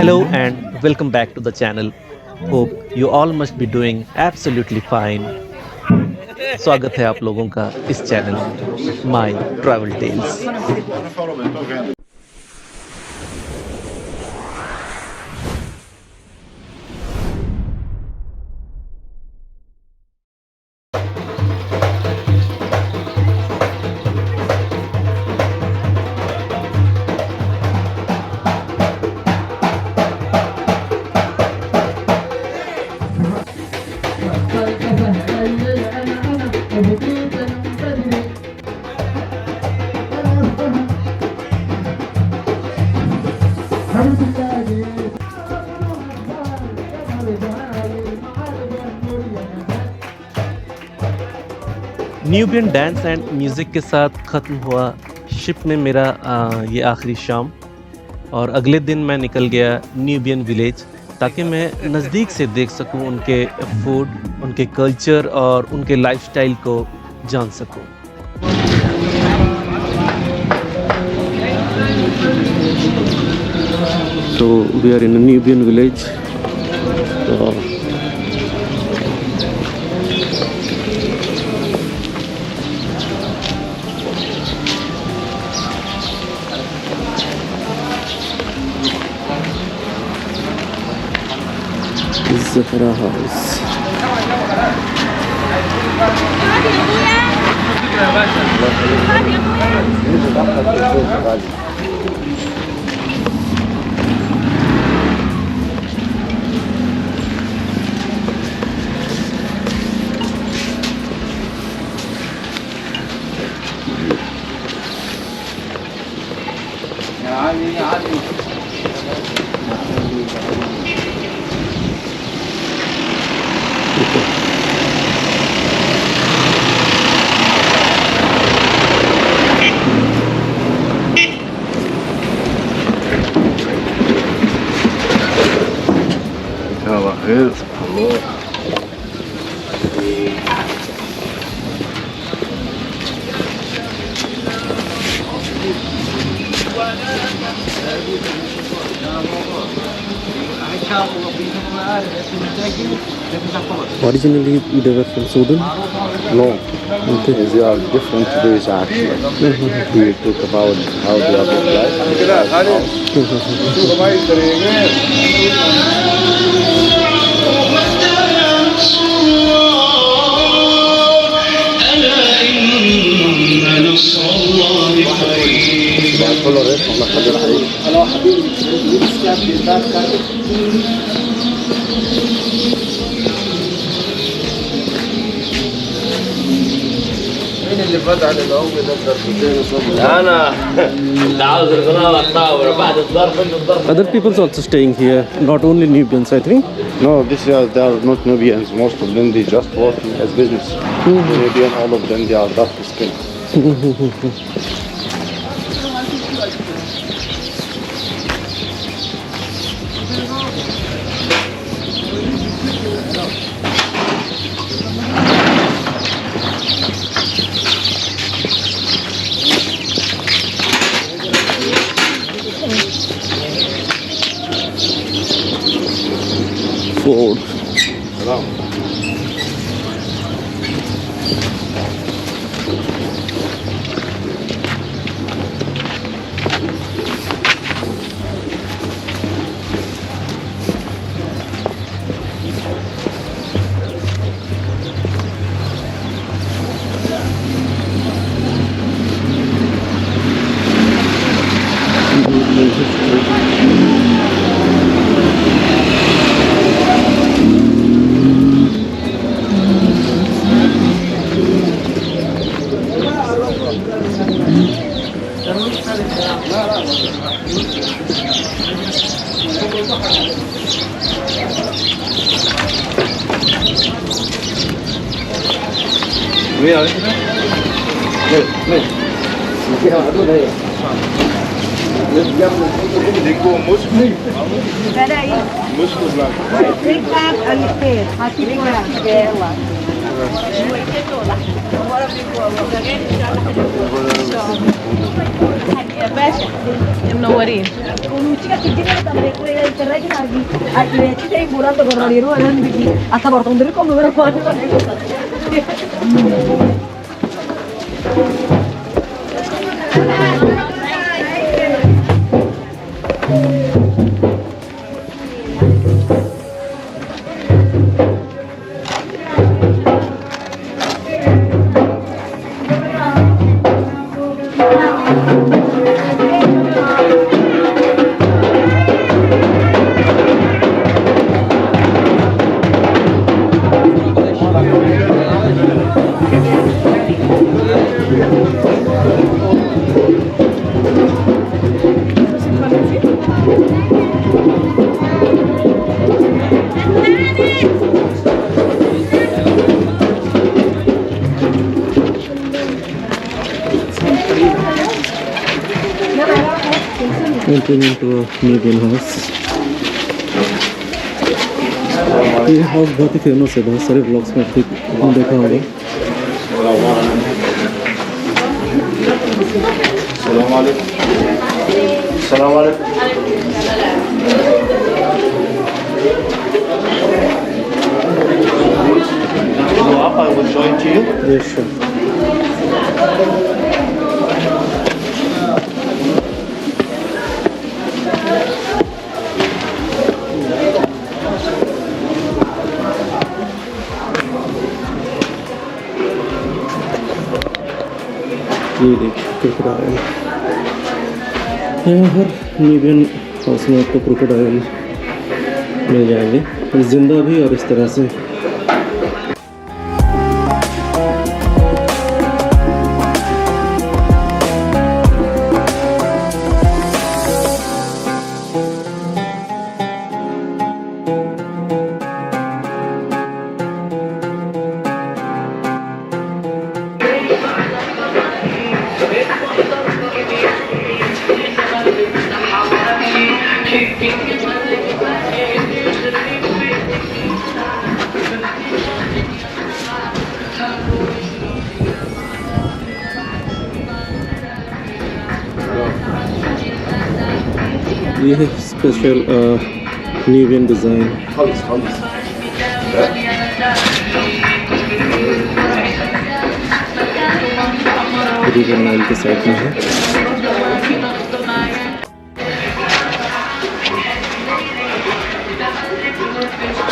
Hello and welcome back to the channel. Hope you all must be doing absolutely fine. स्वागत है आप लोगों का इस channel My Travel Tales. Nubian dance and music के साथ ख़त्म हुआ शिप में मेरा ये आखिरी शाम, और अगले दिन मैं निकल गया न्यूबियन विलेज ताकि मैं नज़दीक से देख सकूं उनके फूड, उनके कल्चर और उनके लाइफस्टाइल को जान सकूं। So we are in a Nubian village. Zahra House. Originally they were from Sudan? No, okay. They are different days actually. We talk about how they are Other people also staying here, not only Nubians, I think. No, they are not Nubians. Most of them they just working as business. Nubian, all of them they are dark skin. Food. يا باشا منورين Entering into Nubian House. ये house बहुत ही famous है, बहुत सारे vlogs में आपने देखा होगा. Assalamu alaikum. Assalamu alaikum. Go up, I will show it to you. Yes, sure. ये देखिए क्रोकोडाइल. यहाँ हर न्यूबियन हाउस में आपको क्रोकोडाइल मिल जाएंगे, जिंदा भी और इस तरह से. ये है special Nubian design. River Nile के साइड में है.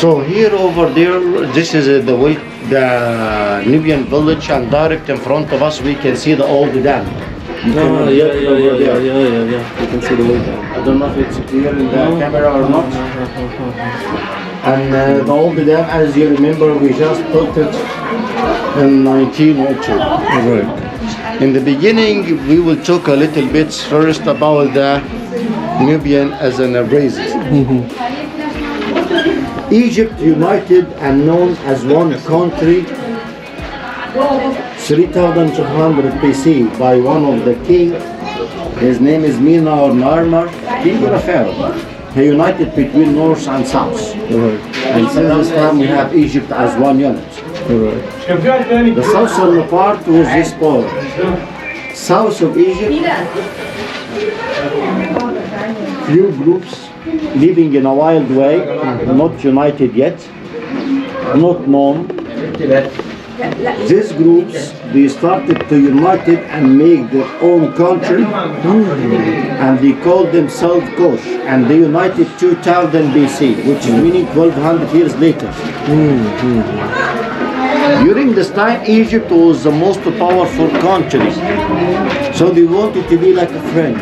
So here over there, this is the way the Nubian village, and direct in front of us we can see the old dam. You can Yeah. You can see the way down. I don't know if it's clear in the camera or not. And the old dam, as you remember, we just built it in 1902. Right. In the beginning, we will talk a little bit first about the Nubian as an race. Egypt united and known as one country 3200 BC by one of the king. His name is Mina or Narmer, king or a pharaoh. He united between north and south. Right. And since this time we have Egypt as one unit. Right. The southern part was this part. South of Egypt, few groups living in a wild way, not united yet, not known. These groups, they started to unite it and make their own country, and they called themselves Kosh, and they united 2000 BC, which is meaning 1200 years later. During this time, Egypt was the most powerful country, so they wanted to be like a friend.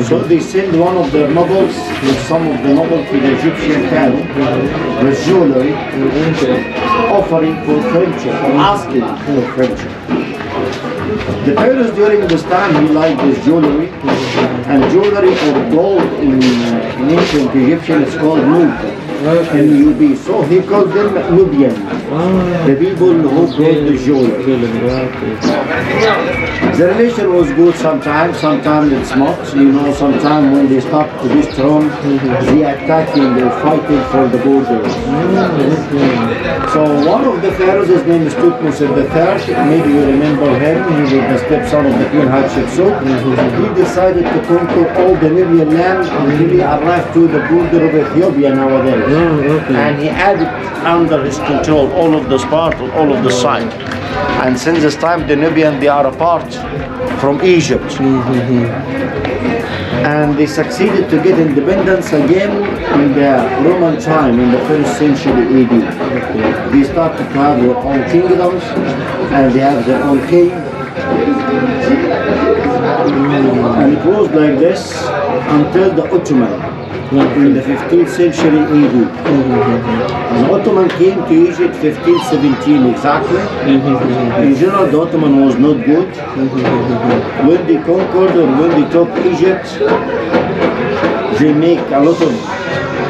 So they sent one of their nobles with some of the nobles to the Egyptian pharaoh with jewelry, offering for friendship, asking for friendship. The pharaohs during this time, he liked this jewelry, and jewelry or gold in ancient Egyptian is called Nub, N-U-B. So he called them Nubian. the people who brought the jewelry. The relation was good sometimes it's not. You know, sometimes when they start to this throne, they attacking, they're fighting for the borders. So one of the pharaohs, his name is Tutmosis III, maybe you remember him, he was the stepson of the Queen Hatshepsut. He decided to conquer all the Nubian land until he arrived to the border of Ethiopia nowadays. And he added under his control all of this part, all of the side. And since this time the Nubian, they are apart from Egypt. And they succeeded to get independence again in the Roman time, in the 1st century AD. They started to have their own kingdoms and they have their own king. And it was like this until the Ottoman in the 15th century AD. The Ottoman came to Egypt 1517 exactly. In general, the Ottoman was not good. When they conquered or when they took Egypt, they make a lot of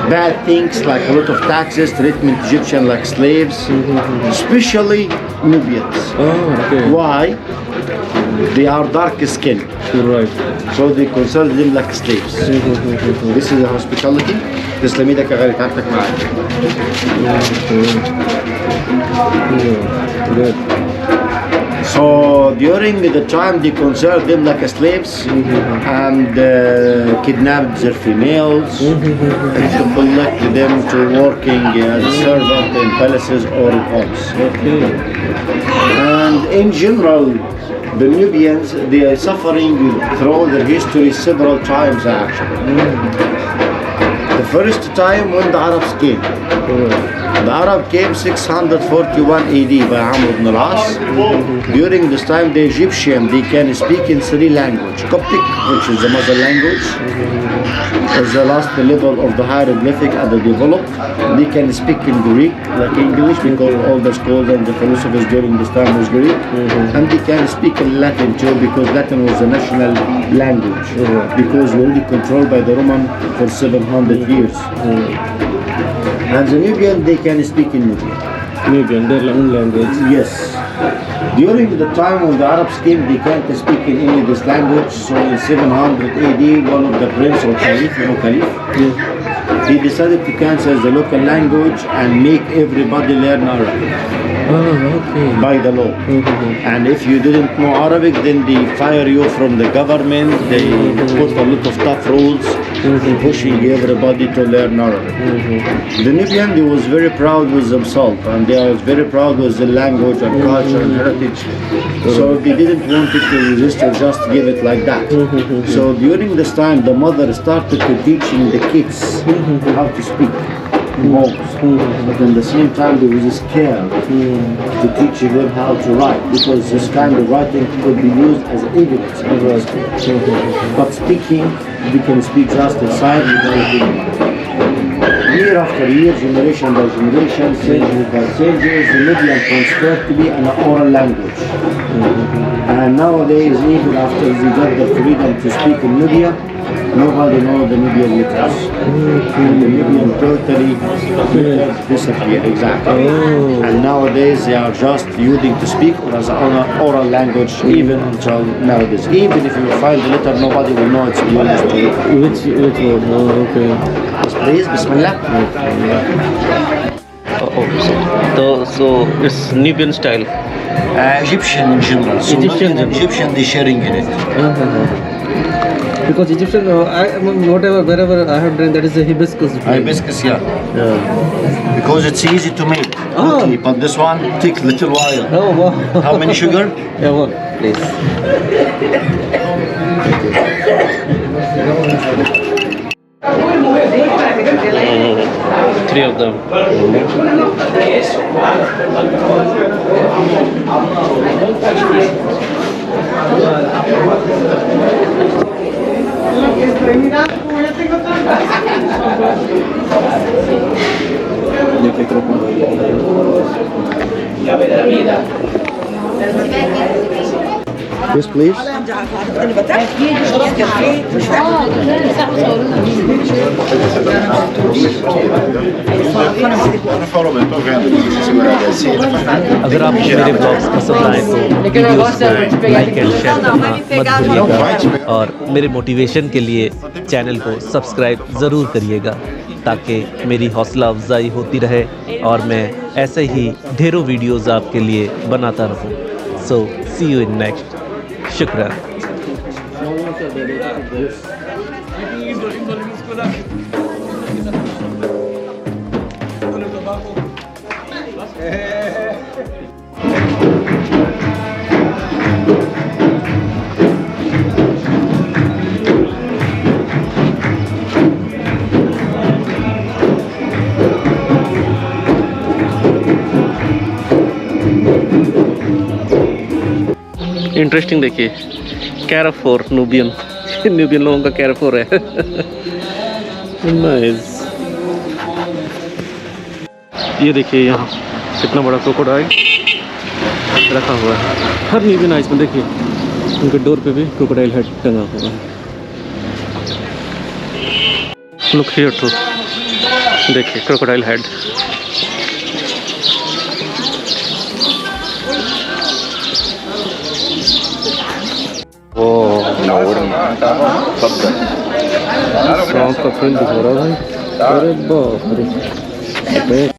bad things, like a lot of taxes, treatment Egyptians like slaves, especially Nubians. Why? They are dark skinned. Right. So they consider them like slaves. This is the hospitality. تسلم ايدك يا غالي، تعبتك معاك. So during the time they considered them like slaves and kidnapped their females and collected them to working as a servant in palaces or in homes. And in general, the Nubians, they are suffering through their history several times actually. The first time when the Arabs came. The Arab came 641 AD by Amr ibn al-As. During this time the Egyptian, they can speak in 3 languages. Coptic, which is the mother language, is the last level of the hieroglyphic and the developed. They can speak in Greek, like English, because all the scholars and the philosophers during this time was Greek. And they can speak in Latin too, because Latin was the national language, because already controlled by the Roman for 700 years. And the Nubian, they can speak in Nubian. Nubian, their own language. Yes. During the time when the Arabs came, they can't speak in any of this language. So in 700 AD, one of the prince or caliph, he decided to cancel the local language and make everybody learn Arabic. By the law. And if you didn't know Arabic, then they fire you from the government. They put a lot of tough rules, pushing everybody to learn Arabic. The Nubian, they was very proud with themselves, and they was very proud with the language and culture and heritage. So they didn't want it to resist or just give it like that. So during this time, the mother started to teaching the kids how to speak. But at the same time there was a scale to teach them how to write, because this kind of writing could be used as evidence. But speaking, we can speak just inside without doing it. Year after year, generation by generation, century by century, the Nubian transferred to be an oral language. And nowadays, even after they got the freedom to speak in Nubia, nobody knows the Nubian letters. And the Nubian totally disappeared, exactly. And nowadays they are just using to speak as an oral language, even until nowadays. Even if you find the letter, nobody will know it's belongs to you. Which one? Oh, okay. Please, Bismillah. So it's Nubian style. Egyptian in general. So Egyptian, they sharing in it. Because Egyptian, wherever I have done, that is a hibiscus. Hibiscus, yeah. Because it's easy to make. Okay, but this one takes a little while. Oh, wow. How many sugar? Yeah, one, please. Three of them. Yes, please. अगर आपको मेरे blogs पसंद आए तो videos को like and share करना मत भूलिएगा और मेरे मोटिवेशन के लिए चैनल को सब्सक्राइब ज़रूर करिएगा ताकि मेरी हौसला अफजाई होती रहे और मैं ऐसे ही ढेरों वीडियोस आपके लिए बनाता रहूं। सो सी यू इन नेक्स्ट। शुक्रिया। इंटरेस्टिंग देखिए कैराफोर नूबियन नूबियन लोगों का कैराफोर है। नाइस। ये देखिए यहाँ कितना बड़ा क्रोकोडाइल रखा हुआ है। हर न्यूबियन हाउस में देखिए उनके डोर पे भी क्रोकोडाइल हेड टंगा हुआ है। लुक हियर टू, देखिए क्रोकोडाइल हेड। सांप का प्रिंट दिख रहा है भाई। अरे बाप रे।